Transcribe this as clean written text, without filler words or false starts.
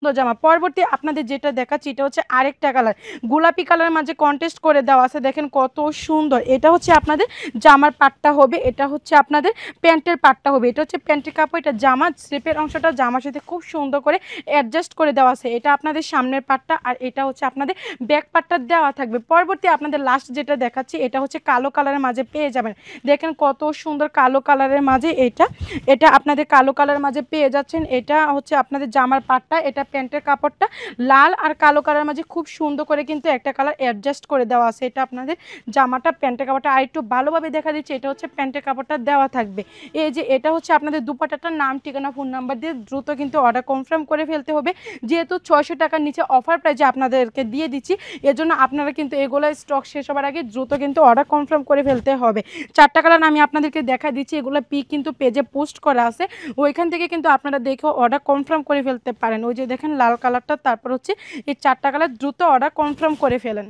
জামা। পরবর্তী আপনাদের যেটা দেখাচ্ছি এটা হচ্ছে আরেকটা কালার। গোলাপি কালারের মাঝে কন্ট্রাস্ট করে দেওয়া আছে। দেখেন কত সুন্দর। এটা হচ্ছে আপনাদের জামার পাটটা হবে। এটা হচ্ছে আপনাদের প্যান্টের পাটটা হবে। এটা হচ্ছে প্যান্টের কাপড়, এটা জামার স্লিপের অংশটা জামার সাথে খুব সুন্দর করে অ্যাডজাস্ট করে দেওয়া আছে। এটা আপনাদের সামনের পাটটা আর এটা হচ্ছে আপনাদের ব্যাক পাটটা দেওয়া থাকবে। পরবর্তী আপনাদের লাস্ট যেটা দেখাচ্ছি এটা হচ্ছে কালো কালারের মাঝে পেয়ে যাবেন। দেখেন কত সুন্দর কালো কালারের মাঝে এটা। এটা আপনাদের কালো কালারের মাঝে পেয়ে যাচ্ছেন। এটা হচ্ছে আপনাদের জামার পাটটা, এটা প্যান্টের কাপড়টা লাল আর কালো কালার মাঝে খুব সুন্দর করে কিন্তু একটা কালার অ্যাডজাস্ট করে দেওয়া আছে। এটা আপনাদের জামাটা প্যান্টের কাপড়টা আর একটু ভালোভাবে দেখা দিচ্ছে। এটা হচ্ছে প্যান্টের কাপড়টা দেওয়া থাকবে। এই যে এটা হচ্ছে আপনাদের দুপাট্টাটার নাম, ঠিকানা, ফোন নাম্বার দিয়ে দ্রুত কিন্তু অর্ডার কনফার্ম করে ফেলতে হবে। যেহেতু 600 টাকার নিচে অফার প্রাইজে আপনাদেরকে দিয়ে দিচ্ছি, এজন্য আপনারা কিন্তু এগুলো স্টক শেষ হবার আগে দ্রুত কিন্তু অর্ডার কনফার্ম করে ফেলতে হবে। 4টা কালার আমি আপনাদেরকে দেখা দিচ্ছি, এগুলো পিক কিন্তু পেজে পোস্ট করা আছে। ওইখান থেকে কিন্তু আপনারা দেখে অর্ডার কনফার্ম করে ফেলতে পারেন। ওই যে দেখেন লাল কালারটা, তারপর হচ্ছে এই 4টা কালার, দ্রুত অর্ডার কনফার্ম করে ফেলেন।